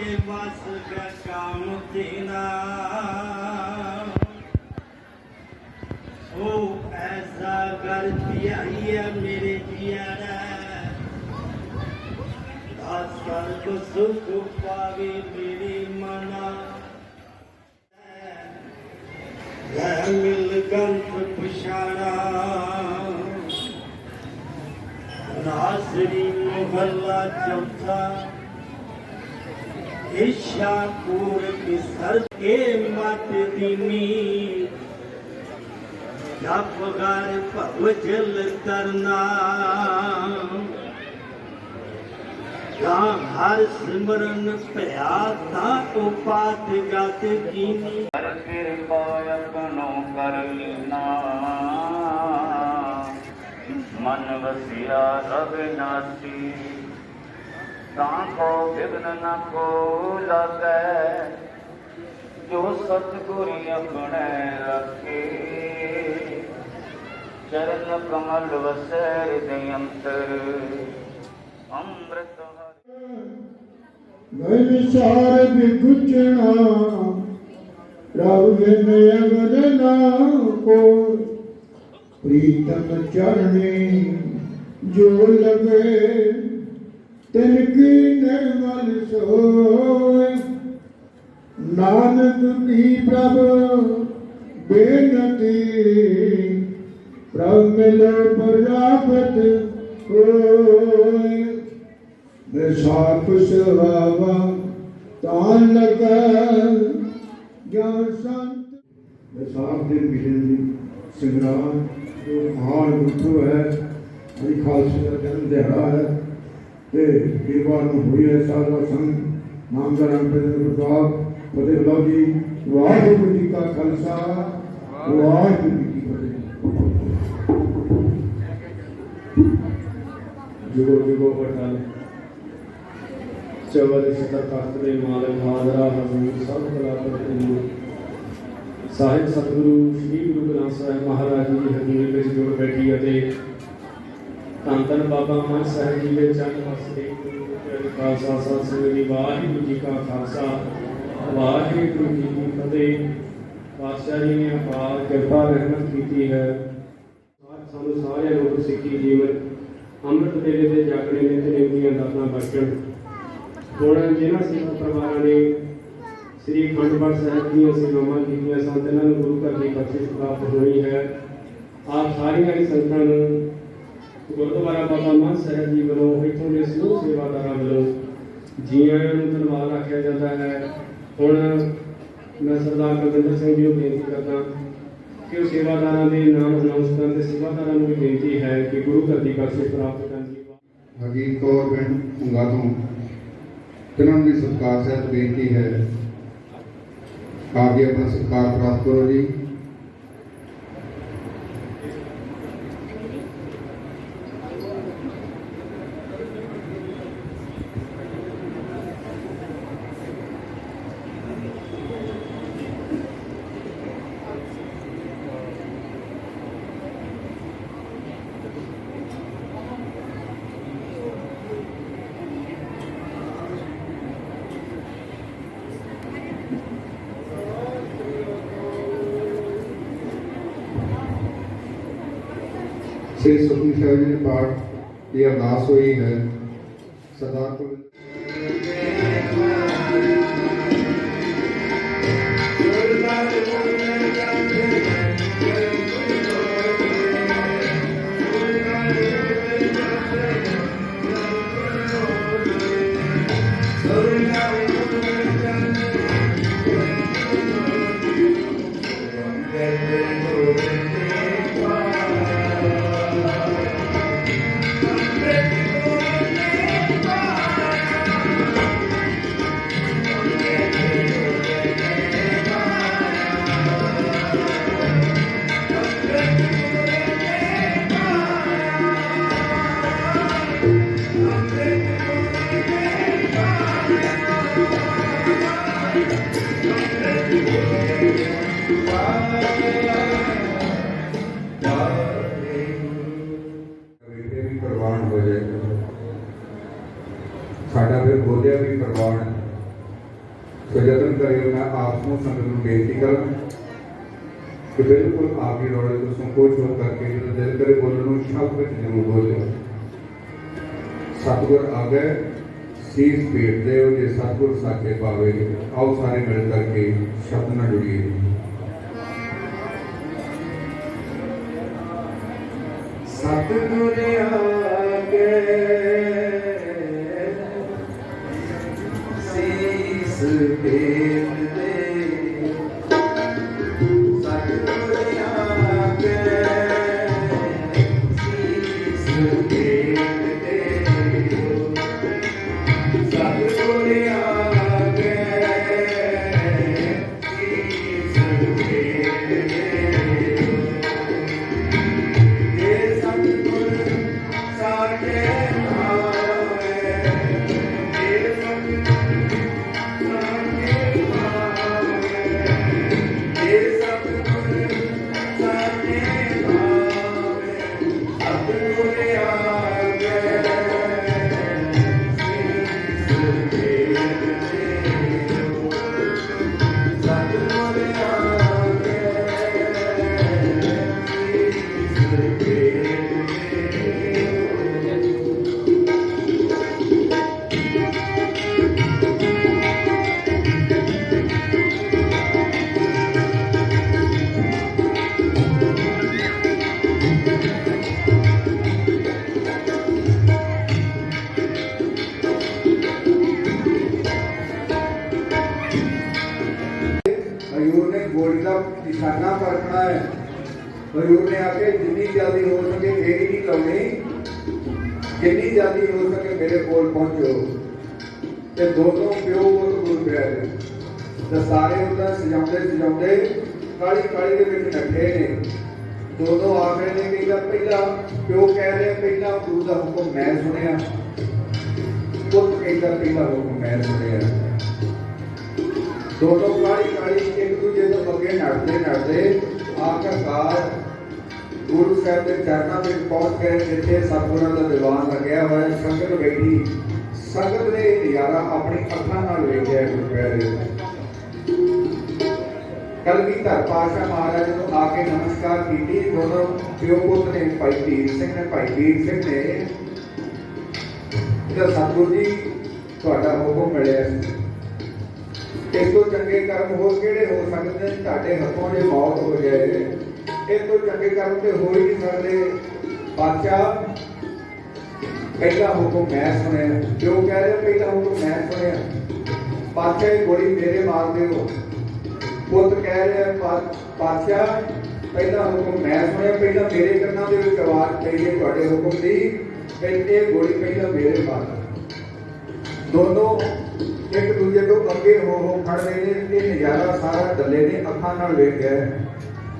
के बस का काम तेरा ओ ऐसा कर दिया है मेरे जियारा स्वर्ग सुख पावे मेरी मना मिल गंत पुषारा नासरी मोहल्ला चौथा ईशापुर की सर के मत दीनी पगार भवजल करना हर सिमरन भया ता उपात गत कीनी हर कृपा अपनो कर लीना मन वसिया अविनाशी ताको विघ्न न को लागे जो सतगुरु अपने रखे चरण कमल वसै हृदय अंतर अमृत मैं विचार विगुचना रब बिन अगर ना को प्रीतम चरणे जो लगे तिनकी निर्मल सोय नानक की प्रभ बेनती प्रभ मिलो प्रजापत होय साप सवावा तान लगा ज्ञान संत साप ਦੇ ਮਿਸ਼ਨ ਦੀ ਸੰਗਰਾਮ ਜੋ ਮਹਾਨ ਗੁਰੂ ਹੈ ਅਜੀ ਖਾਲਸੇ ਦਾ ਜਨਮ ਦਿਹਾੜਾ ਹੈ ਤੇ ਵੀਰਵਾਰ ਨੂੰ ਹੋਈ ਹੈ ਸਾਧਾ ਸੰਗ ਨਾਮਦਾਰ ਅੰਪੇਦਰ ਪ੍ਰਤਾਪ ਫਤਿਹ ਬੁਲਾਓ ਜੀ ਵਾਹਿਗੁਰੂ ਜੀ ਕਾ ਖਾਲਸਾ ਵਾਹਿਗੁਰੂ ਜੀ ਕੀ ਫਤਿਹ जुगो जुगो पठान चवल सतर तख्त दे मालक हाजरा हजूर सब कलाकार ਸਾਹਿਬ ਸਤਿਗੁਰੂ ਸ੍ਰੀ ਗੁਰੂ ਗ੍ਰੰਥ ਸਾਹਿਬ ਮਹਾਰਾਜ ਜੀ ਹਜ਼ੂਰੀ ਵਿੱਚ ਜੁੜ ਬੈਠੀ ਅਤੇ ਧੰਨ ਧੰਨ ਬਾਬਾ ਮਨ ਸਾਹਿਬ ਜੀ ਦੇ ਚਰਨ ਵਸਦੇ ਗੁਰੂ ਪਿਆਰੇ ਖਾਲਸਾ ਸਾਧ ਸੰਗਤ ਜੀ ਵਾਹਿਗੁਰੂ ਜੀ ਕਾ ਖਾਲਸਾ ਵਾਹਿਗੁਰੂ ਜੀ ਕੀ ਫਤਿਹ। ਪਾਤਸ਼ਾਹ ਜੀ ਨੇ ਅਪਾਰ ਕਿਰਪਾ ਰਹਿਮਤ ਕੀਤੀ ਹੈ। ਸਾਨੂੰ ਸਾਰਿਆਂ ਨੂੰ ਸਿੱਖੀ ਜੀਵਨ ਅੰਮ੍ਰਿਤ ਵੇਲੇ ਦੇ ਜਾਗਣੇ ਨੇ ਤੇ ਨਿੰਮੀਆਂ ਦਾਤਾਂ ਬਖਸ਼ਣ। ਹੁਣ ਜਿਹਨਾਂ ਸਿੱਖ ਪਰਿਵਾਰਾਂ ਨੇ ਸ੍ਰੀ ਅਖੰਡ ਪਾਠ ਸਾਹਿਬ ਦੀਆਂ ਸੇਵਾਵਾਂ ਕੀਤੀਆਂ ਸਨ ਇਹਨਾਂ ਨੂੰ ਗੁਰੂ ਘਰ ਦੀ ਬਖਸ਼ਿਸ਼ ਪ੍ਰਾਪਤ ਹੋਈ ਹੈ। ਆਪ ਸਾਰੀਆਂ ਹੀ ਸੰਗਤਾਂ ਨੂੰ ਗੁਰਦੁਆਰਾ ਬਾਬਾ ਮਨ ਸਾਹਿਬ ਜੀ ਵੱਲੋਂ ਇੱਥੋਂ ਦੇ ਸਮੂਹ ਸੇਵਾਦਾਰਾਂ ਵੱਲੋਂ ਜੀ ਆਇਆਂ ਨੂੰ ਧੰਨਵਾਦ ਆਖਿਆ ਜਾਂਦਾ ਹੈ। ਹੁਣ ਮੈਂ ਸਰਦਾਰ ਕੁਲਵਿੰਦਰ ਸਿੰਘ ਜੀ ਨੂੰ ਬੇਨਤੀ ਕਰਦਾ ਕਿ ਉਹ ਸੇਵਾਦਾਰਾਂ ਦੇ ਨਾਮ ਅਨਾਉਂਸ ਕਰਨ ਤੇ ਸੇਵਾਦਾਰਾਂ ਨੂੰ ਵੀ ਬੇਨਤੀ ਹੈ ਕਿ ਗੁਰੂ ਘਰ ਦੀ ਬਖਸ਼ਿਸ਼ ਪ੍ਰਾਪਤ ਕਰਨ ਦੀ ਹਕੀਮ ਕੌਰ ਪਿੰਡ ਭੁੰਗਾ ਤੋਂ ਤਿੰਨਾਂ ਦੀ ਸਤਿਕਾਰ ਸਹਿਤ ਬੇਨਤੀ ਹੈ ਆਗੇ ਆਪਣਾ ਸਤਿਕਾਰ ਪ੍ਰਾਪਤ ਕਰੋ ਜੀ। श्री सुखमनी साहिब जी पाठ की अरदास हुई है। सरदार को साडा फिर बोलिया भी प्रवान तो यतन करियो मैं आपको संगत में बेनती करूं कि बिल्कुल आप ही रोड़े तो संकोच हो करके जो दिल करे बोलने शब्द में जरूर बोलो। सतगुर आ गए शीश भेट दे जे सतगुर साचे पावे। आओ सारे मिल करके शब्द में जुड़िए। सतगुर आ गए शीश भेट दे। हजूर ने गोली का निशाना परखना है। हजूर ने आके जितनी जल्दी हो सके देरी नहीं लानी, जितनी जल्दी हो सके मेरे कोल पहुंचो। ते दोनों प्यो पुत गुरु प्यारे ते सारे उन्हें सजाते सजाते काली काली दे विच नठे ने। दोनों आ गए ने कि पहला प्यो कह रहे पहला गुरु का हुक्म मैं सुनिया, पुत कहता पहला हुक्म मैं सुनिया। दोनों काली काली एक दूजे तो अगे नड़ते नड़ते आखिरकार गुरु साहब के चरणों में पहुंच गए जिथे सतगुरां का दीवान लग्या हुआ है। संगत बैठी, संगत ने नज़ारा अपनी अखां नाल वेखिया। गुरु प्यारे कलगीधर पातशाह महाराज ने आके नमस्कार की। दोनों प्यो पुत ने भाई वीर सिंह ने भाई वीर सिंह ने सतगुरु जी तुहाडा हुक्म मिलिया, इस तो चंगे कर्म हो किहड़े हो सकते हैं। तुहाडे हथों जे मौत हो जाए, इस तो चंगे कर्म तो हो ही नहीं सकते। बादशाह पहला हुक्म मैं सुनिया, जो कह रहे पहला हुक्म मैं सुनिया। बादशाह गोली मेरे मार दो। पुत कह रहे बादशाह पहला हुक्म मैं सुनिया, पहला मेरे कन्नां दे विच आवाज़ पई है तुहाडे हुक्म दी, पहले गोली पहला मेरे मार। दोनों एक दूजे को अगे हो खड़ रहे ने। ये नज़ारा सारा दले ने अखां नाल वेखिया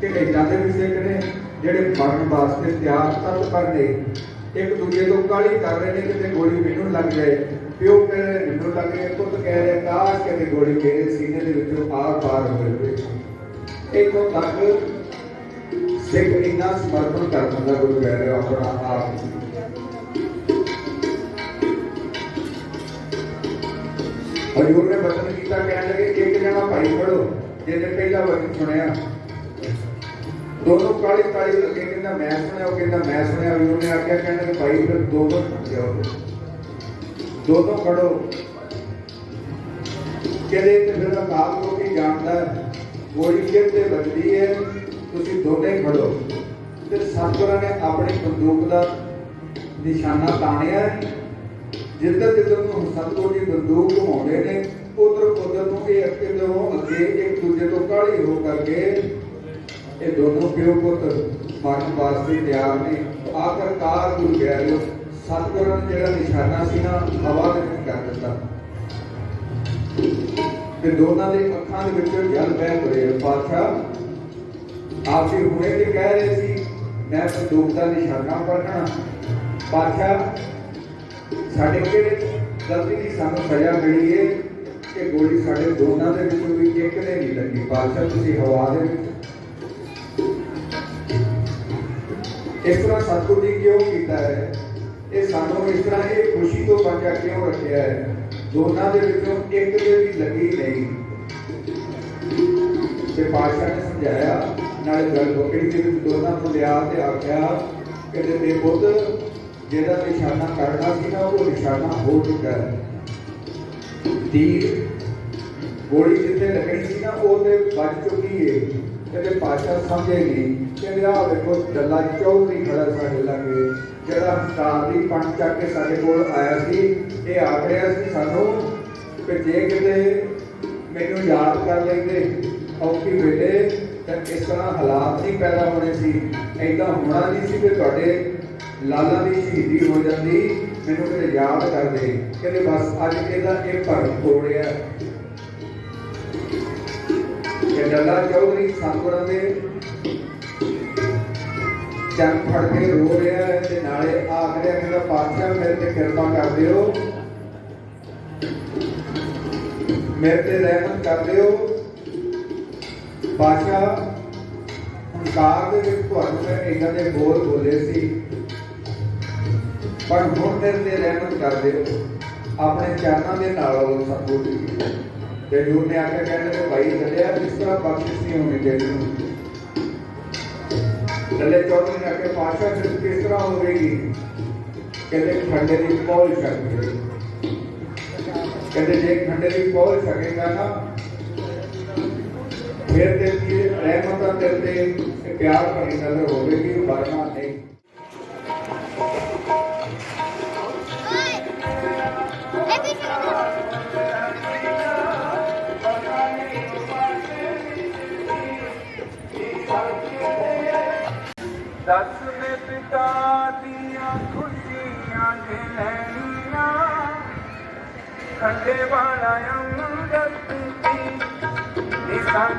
कि इदां दे भी सिख ने जिहड़े मरण वास्ते तैयार तत्पर ने, एक दूजे को काली कर रहे ने कि गोली मैनूं लग जाए। प्यो कह रहे मैनूं लग जाए, पुत कह रहे काश कि गोली मेरे सीने दे विचों आर पार हो जाए। इत्थों तक सिख इन्ना समर्पण कर दिंदा गुरु कह रहे अपना आप। हजूर ने वचन किया, कह लगे एक जना भाई पढ़ो जिन्हें पहला वचन सुनिया। दोनों काली काली लगे, कहना मैं सुनिया, वो कहना मैं सुनिया। हजूर ने आख्या, कहने कि भाई फिर दोनों जाओ, दोनों खड़ो। कहते फिर अकाल को भी जानता है, गोली सिर से बजती है, तुम दोनों खड़ो। फिर सतगुरां ने अपनी बंदूक का निशाना तानिया। जिधर जिधर सतगुरु जी बंदूक घुमाते ने उधर उधर अगे एक दूजे तो काली हो करके ये दोनों प्यो पुत मरण वास्ते तैयार ने। आखिरकार गुरु प्यारे सतगुरु ने जिहड़ा निशाना सी ना हवा दे विच कर दिता ते दोनों के अखां दे विचों जल बह पए। बादशाह आप जी हुणे ते कह रहे सी मैं बंदूक का निशाना पढ़ना। बादशाह साडे किहड़े गलती की सानूं सज़ा मिली है कि गोली साडे दोनों के विचों भी एक ने नहीं लगी। बादशाह तुसीं हवा दे विच इस तरह सतगुरु जी क्यों कीता है? ये सानूं इस तरह ये खुशी तो बचा क्यों रखिया है? दोनों के विचों एक दे भी लगी नहीं। ਤੇ ਪਾਤਸ਼ਾਹ ਨੇ ਸਮਝਾਇਆ, ਨਾਲੇ ਗੱਲ ਬੱਕਰੀ ਦੇ ਵਿੱਚ ਦੋਨਾਂ ਨੂੰ ਲਿਆ ਤੇ ਆਖਿਆ ਕਿ ਤੇ ਬੁੱਧ ਜਿਹੜਾ ਨਿਸ਼ਾਨਾ ਕਰਨਾ ਸੀ ਨਾ ਉਹ ਨਿਸ਼ਾਨਾ ਹੋ ਚੁੱਕਾ ਹੈ। ਤੀਰ ਗੋਲੀ ਜਿੱਥੇ ਲੱਗਣੀ ਸੀ ਨਾ ਉਹ ਤੇ ਵੱਜ ਚੁੱਕੀ ਹੈ। ਕਹਿੰਦੇ ਪਾਤਸ਼ਾਹ ਸਮਝੇ ਨਹੀਂ। ਕਹਿੰਦੇ ਆਹ ਵੇਖੋ ਡੱਲਾ ਚੌਧਰੀ ਖੜਾ ਸਾਡੇ ਲਾਗੇ, ਜਿਹੜਾ ਹੰਕਾਰ ਦੀ ਪੰਡ ਚੱਕ ਕੇ ਸਾਡੇ ਕੋਲ ਆਇਆ ਸੀ। ਇਹ ਆਖ ਰਿਹਾ ਸੀ ਸਾਨੂੰ ਕਿ ਜੇ ਕਿਤੇ ਮੈਨੂੰ ਯਾਦ ਕਰ ਲੈਂਦੇ ਔਖੀ ਵੇਲੇ ਤਾਂ ਇਸ ਤਰ੍ਹਾਂ ਹਾਲਾਤ ਨਹੀਂ ਪੈਦਾ ਹੋਣੇ ਸੀ, ਏਦਾਂ ਹੋਣਾ ਨਹੀਂ ਸੀ ਕਿ ਤੁਹਾਡੇ ਲਾਲਾ ਦੀ ਸ਼ਹੀਦੀ ਹੋ ਜਾਂਦੀ, ਮੈਨੂੰ ਕਿਤੇ ਯਾਦ ਕਰਦੇ। ਕਹਿੰਦੇ ਬਸ ਅੱਜ ਇਹਦਾ ਇਹ ਭਰਮ ਤੋੜਿਆ ਕਿ ਡੱਲਾ ਚੌਧਰੀ ਸਤਿਗੁਰਾਂ ਦੇ ਚਰਨ ਫੜ ਕੇ ਰੋ ਰਿਹਾ ਹੈ ਤੇ ਨਾਲੇ ਆਖ ਰਿਹਾ ਕਿ ਪਾਤਸ਼ਾਹ ਮੇਰੇ ਤੇ ਕਿਰਪਾ ਕਰ ਦਿਓ, ਮੇਰੇ ਤੇ ਰਹਿਮਤ ਕਰ ਦਿਓ। ਪਾਤਸ਼ਾਹ ਹੰਕਾਰ ਦੇ ਵਿੱਚ ਤੁਹਾਨੂੰ ਮੈਂ ਇਹਨਾਂ ਦੇ ਬੋਲ ਬੋਲੇ ਸੀ, ਪਰ ਹੁਣ ਮੇਰੇ ਤੇ ਰਹਿਮਤ ਕਰ ਦਿਓ। ਆਪਣੇ ਚਰਨਾਂ ਦੇ ਨਾਲ ਉਹ ਸਤਿਗੁਰ ਜੀ ਤੇ ਜੂਰ ਨੇ ਆ ਕੇ ਕਹਿੰਦੇ ਕਿ ਭਾਈ ਚੱਲਿਆ ਇਸ ਤਰ੍ਹਾਂ ਬਖਸ਼ਿਸ਼ ਨਹੀਂ ਹੋਣੀ ਚਾਹੀਦੀ। ਲੱਲੇ ਚੌਧਰੀ ਨੇ ਆ ਕੇ ਪਾਤਸ਼ਾਹ ਫਿਰ ਕਿਸ ਤਰ੍ਹਾਂ ਹੋਵੇਗੀ? ਕਹਿੰਦੇ ਖੰਡੇ ਦੀ ਪੌਲ ਛਕ ਗਈ। ਕਹਿੰਦੇ ਜੇ ਖੰਡੇ ਦੀ ਪੌਲ ਛਕੇਗਾ ਨਾ ਫਿਰ ਤੇ ਰਹਿਮਤਾਂ ਤੇ ਪਿਆਰ ਭਰੀ ਨਜ਼ਰ ਹੋਵੇਗੀ, ਵਰਨਾ ਨਹੀਂ। दसवें पिता दिया खुशियां गिनैया, खंडे वाला अंगत की निशान